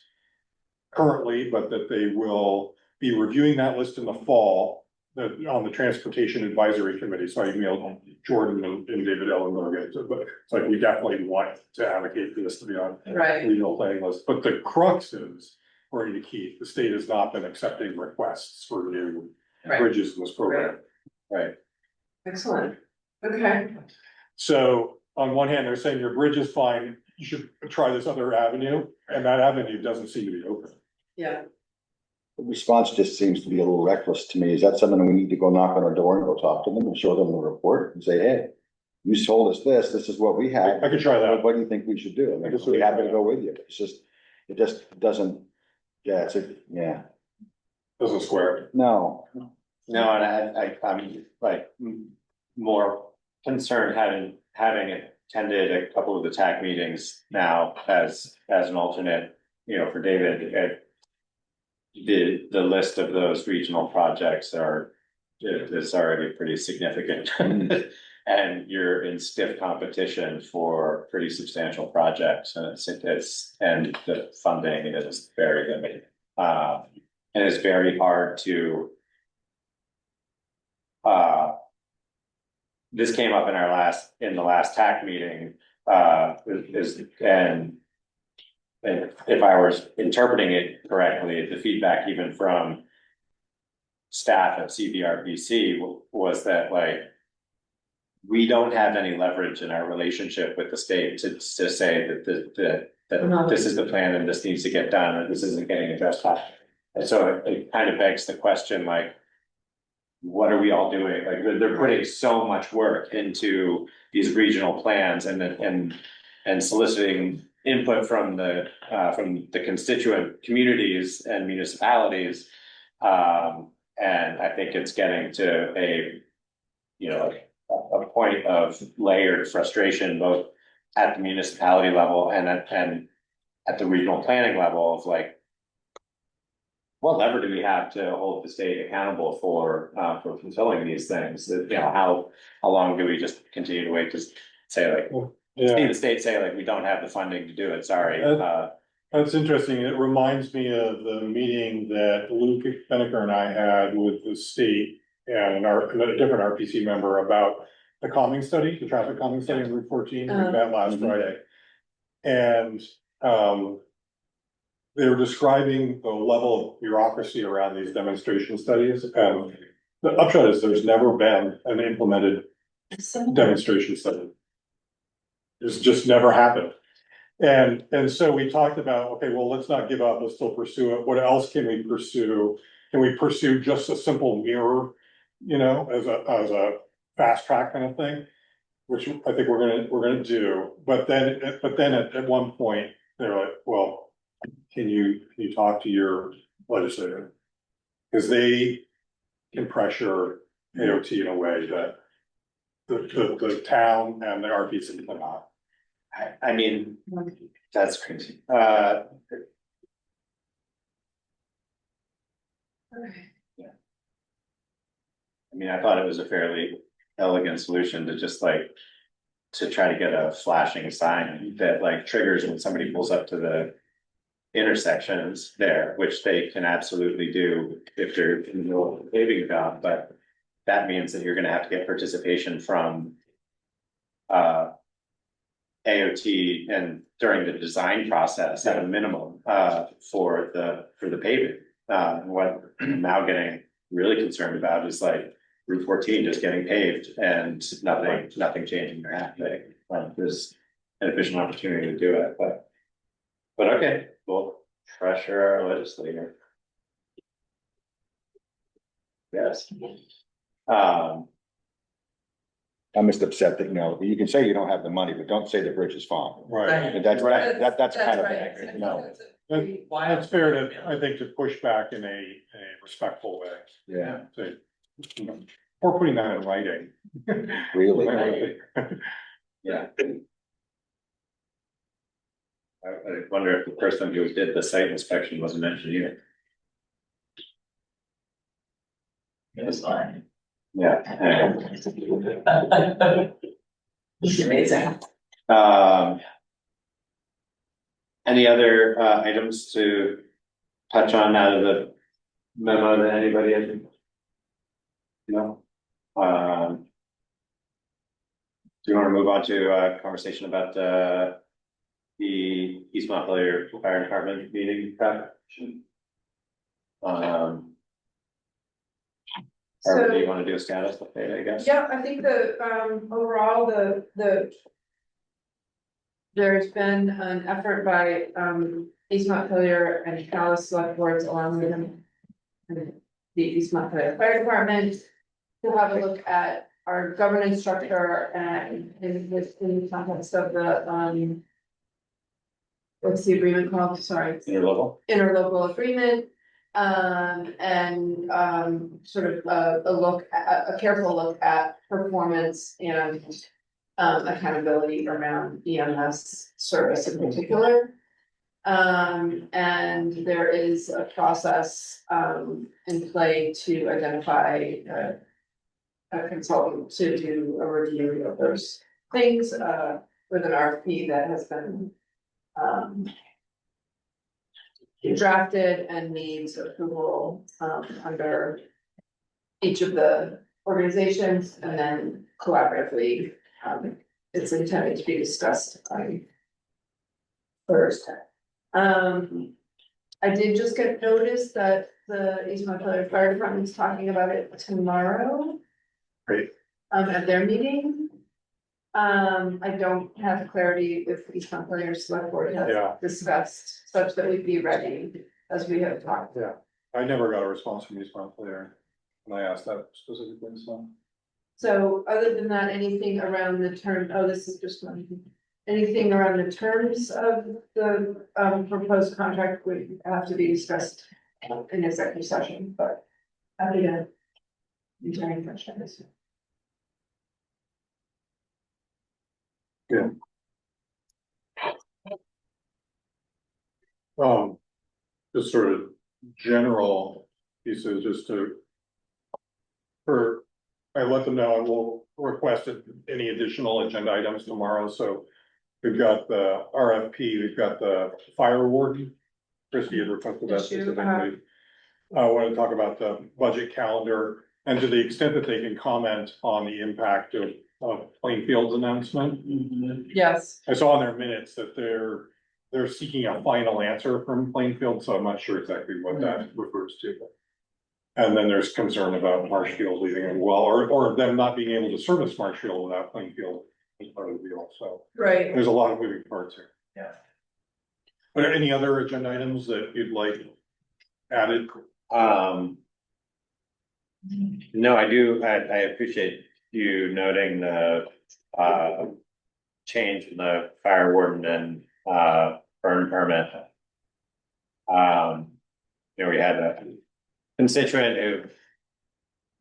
Currently, but that they will be reviewing that list in the fall, on the Transportation Advisory Committee, so I emailed Jordan and David Ellenberg, but it's like, we definitely want to advocate for this to be on right, regional planning list, but the crux is, according to Keith, the state has not been accepting requests for new right, bridges in this program. Right, excellent, okay, so on one hand, they're saying your bridge is fine, you should try this other avenue, and that avenue doesn't seem to be open. yeah. The response just seems to be a little reckless to me. Is that something we need to go knock on our door and go talk to them and show them the report and say, hey, you told us this is what we have. I could try that. What do you think we should do? I mean, we're happy to go with you. It just doesn't, yeah. Doesn't square. No, No, and I'm like more concerned having attended a couple of the TAC meetings now as an alternate, you know, for David. The list of those regional projects is already pretty significant. And you're in stiff competition for pretty substantial projects, and and the funding is very limited. And it's very hard to. This came up in the last TAC meeting, and if I was interpreting it correctly, the feedback even from staff at CVRPC was that, like, we don't have any leverage in our relationship with the state to say that this is the plan and this needs to get done and this isn't getting addressed. And so it kind of begs the question, like, what are we all doing? Like, they're putting so much work into these regional plans and soliciting input from the constituent communities and municipalities. And I think it's getting to a point of layered frustration, both at the municipality level and at the regional planning level, of like, what lever do we have to hold the state accountable for fulfilling these things? You know, how long do we just continue to wait to say, like, see the state say, like, we don't have the funding to do it, sorry. That's interesting. It reminds me of the meeting that Luke Benneker and I had with the state and a different RPC member about the calming study, the traffic calming study in Route 14, we met last Friday. And they were describing the level of bureaucracy around these demonstration studies. And the upshot is there's never been an implemented demonstration study. It's just never happened. And so we talked about, okay, well, let's not give up, let's still pursue it. What else can we pursue? Can we pursue just a simple mirror, you know, as a fast track kind of thing? Which I think we're gonna do. But then at one point, they're like, well, can you talk to your legislator? Because they can pressure AOT in a way that the town and the RPC cannot. I mean, that's crazy. Okay. I mean, I thought it was a fairly elegant solution to just like, to try to get a flashing sign that like triggers when somebody pulls up to intersections there, which they can absolutely do if they're in the middle of a paving job, but that means that you're gonna have to get participation from AOT and during the design process at a minimum, for the paving. What I'm now getting really concerned about is like Route 14 just getting paved and nothing changing or happening. There's an efficient opportunity to do it, but okay, we'll pressure our legislator. Yes. I'm just upset that, you can say you don't have the money, but don't say the bridge is fine. Right. And that's, Right. that's kind of, right. no, It's fair to, I think, to push back in a respectful way. yeah, To, or putting that in writing. really. Yeah. I wonder if the person who did the site inspection was an engineer. It's fine. Yeah. It's amazing. Any other items to touch on out of the memo that anybody had? No? Do you want to move on to a conversation about the East Montpelier Fire Department meeting prep? Or do you want to do a status update, I guess? Yeah, I think overall, there's been an effort by, East Montpelier and Calais select boards along with them. And the East Montpelier Fire Department to have a look at our governance structure and in the context of the, what's the agreement called? Sorry. Interlevel? Interlocal agreement. Sort of a careful look at performance and accountability around EMS service in particular. And there is a process in play to identify a consultant to do a review of those things with an RFP that has been drafted and needs approval under each of the organizations and then collaboratively. It's intended to be discussed Thursday. I did just get notice that the East Montpelier Fire Department is talking about it tomorrow. Great. At their meeting. I don't have clarity if East Montpelier Select Board has Yeah. discussed such that we'd be ready as we have talked. Yeah, I never got a response from East Montpelier when I asked that specifically, so. So other than that, anything around the term, this is just one. Anything around the terms of the proposed contract would have to be discussed in executive session, but happy to answer any questions. Yeah. Just sort of general pieces, just to. I let them know I will request any additional agenda items tomorrow, so. We've got the RFP, we've got the fire warden. Christie had requested that Issue, specifically. I want to talk about the budget calendar and to the extent that they can comment on the impact of Plainfield's announcement. Yes. I saw in their minutes that they're seeking a final answer from Plainfield, so I'm not sure exactly what that refers to. And then there's concern about Marshfield leaving as well, or them not being able to service Marshfield without Plainfield as part of the deal, so. Right. There's a lot of moving parts here. Yeah. But any other agenda items that you'd like added? No, I do, I appreciate you noting the change in the fire warden and burn permit. We had a constituent who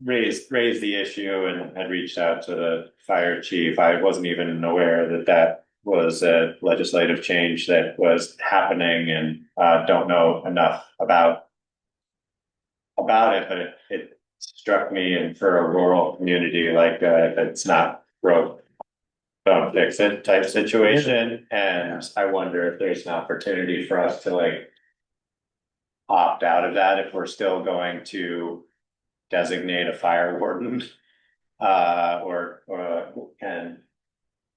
raised the issue and had reached out to the fire chief. I wasn't even aware that was a legislative change that was happening and don't know enough about it, but it struck me, and for a rural community, like if it's not broke, don't fix it type situation. And I wonder if there's an opportunity for us to like opt out of that if we're still going to designate a fire warden. And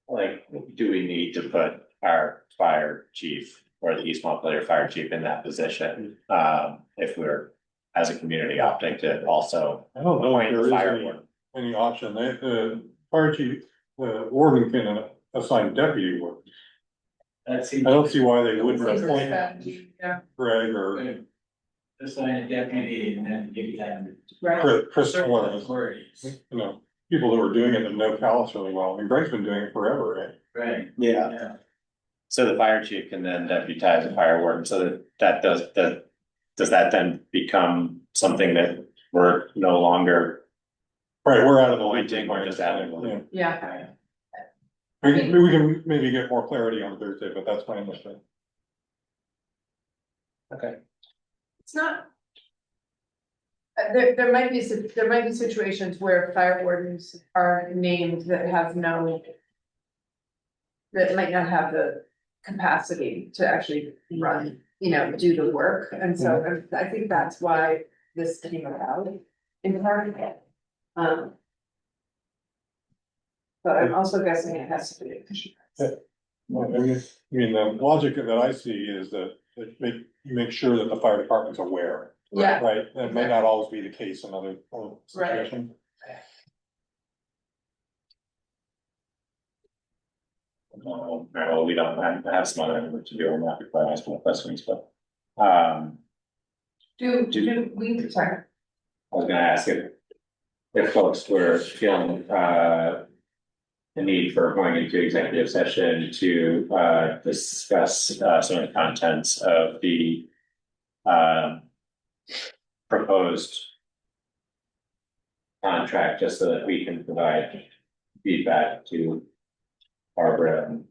like, do we need to put our fire chief or the East Montpelier fire chief in that position? If we're, as a community, opting to also I don't know if appoint there a is fire warden. any option, fire chief, warden can assign deputy warden. That seems. I don't see why they wouldn't Seems appoint strategy, yeah, Greg or Assign a deputy and then give them. right, Chris certain Torres, authorities. you know, people that were doing it and know Calais really well. I mean, Greg's been doing it forever, right? Right. Yeah. So the fire chief can then deputize a fire warden, so does that then become something that we're no longer Right, we're out of the appointing or just adding? Yeah. yeah. We can maybe get more clarity on Thursday, but that's my understanding. Okay. It's not. There might be situations where fire wardens are named that have no. That might not have the capacity to actually run, do the work, and so I think that's why this came about in part. But I'm also guessing it has to be. Well, I mean, the logic that I see is that you make sure that the fire department's aware. Yeah. Right, that may not always be the case in other Right. situations. Well, we don't have some other work to do on that before I ask more questions, but, Do we, sorry, I was gonna ask if folks were feeling, the need for going into executive session to, discuss, some of the contents of the, proposed contract, just so that we can provide feedback to Barbara and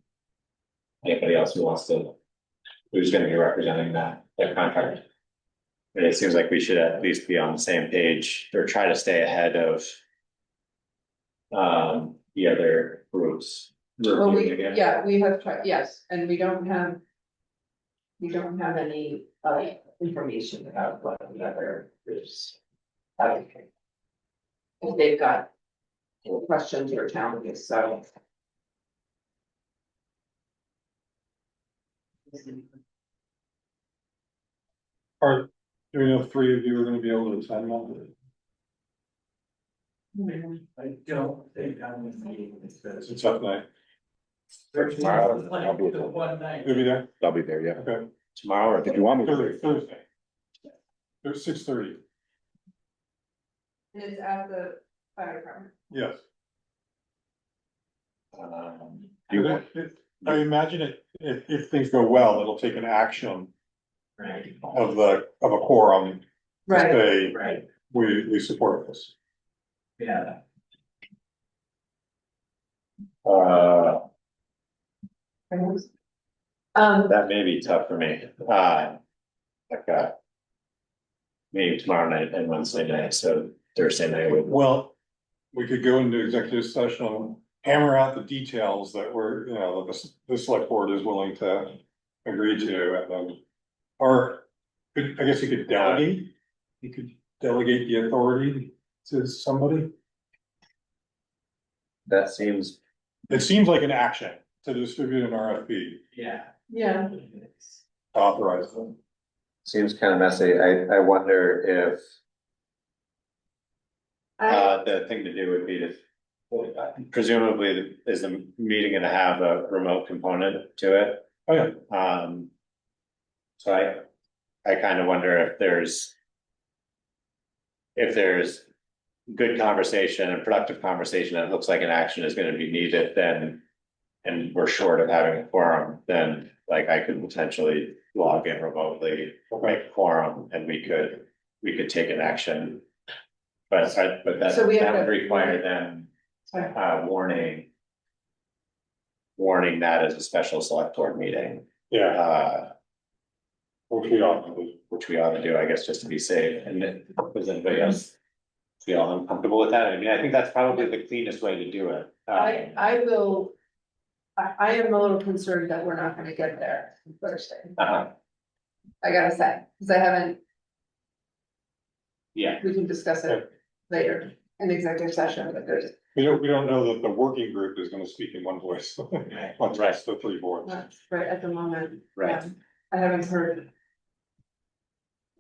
anybody else who wants to, who's gonna be representing that contract. But it seems like we should at least be on the same page or try to stay ahead of the other groups. well, reviewing again. we have tried, yes, and we don't have. We don't have any information about what the other groups. have. If they've got questions or challenges, so. Do we know if 3 of you are gonna be able to attend that? I don't think I'm gonna be with this. It's a tough night. Tomorrow, I'll be The one night. You'll be there? I'll be there, yeah. Okay. Tomorrow, or If you want me to. Thursday. There's 6:30, It is at the fire department. yes. Do you want- I imagine if things go well, it'll take an action Right, of a quorum to Right, say, right, we support this. yeah. that may be tough for me, maybe tomorrow night and Wednesday night, so Thursday night would. Well, we could go into executive session, hammer out the details that we're, the select board is willing to agree to, and then. Or, I guess you could delegate, the authority to somebody. That seems, It seems like an action to distribute an RFP, Yeah. yeah, to authorize them. seems kind of messy, I wonder if. I, The thing to do would be to, presumably, is the meeting gonna have a remote component to it? Oh, yeah. So I kind of wonder if there's. If there's good conversation and productive conversation, that looks like an action is gonna be needed, then. And we're short of having a quorum, then like I could potentially log in remotely, make a quorum, and we could take an action. But that So we have would to- require then sorry. warning that as a special select board meeting, Yeah, which we ought to do. which we ought to do, I guess, just to be safe. And then, does anybody else feel uncomfortable with that? I mean, I think that's probably the cleanest way to do it. I will. I am a little concerned that we're not gonna get there on Thursday, Uh-huh. I gotta say, because I haven't Yeah, we can discuss it later in executive session, but there's, We don't know that the working group is gonna speak in one voice. On rest the three boards. not right at the moment. right. I haven't heard.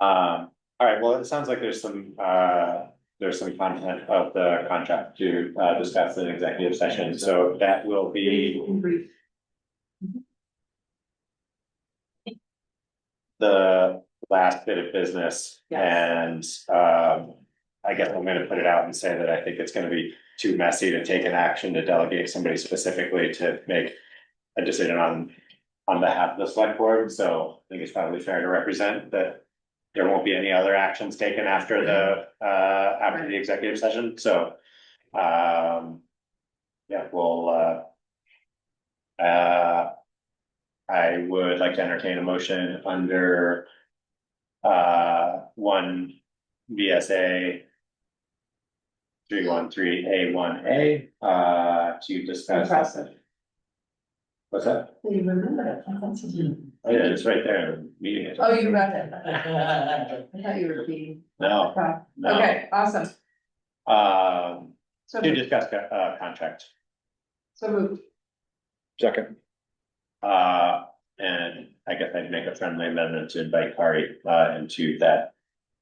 All right, well, it sounds like there's some content of the contract to discuss in executive session, so that will be Brief. the last bit of business. And Yes. I guess I'm gonna put it out and say that I think it's gonna be too messy to take an action to delegate somebody specifically to make a decision on behalf of the select board, so I think it's probably fair to represent that there won't be any other actions taken after the executive session, so yeah, we'll I would like to entertain a motion under one VSA 313A1A to discuss. Impressive. What's that? You remember it. Oh, yeah, it's right there, meeting it. Oh, you read it. I thought you were repeating. No, no. Okay, awesome. So, To discuss contract. so moved. Second. And I guess I'd make a friendly amendment to invite Kari into that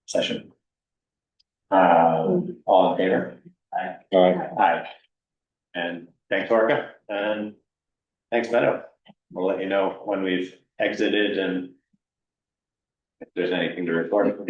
session. All in favor? Aye. And thanks, Orca, and thanks, Meadow. We'll let you know when we've exited and if there's anything to report.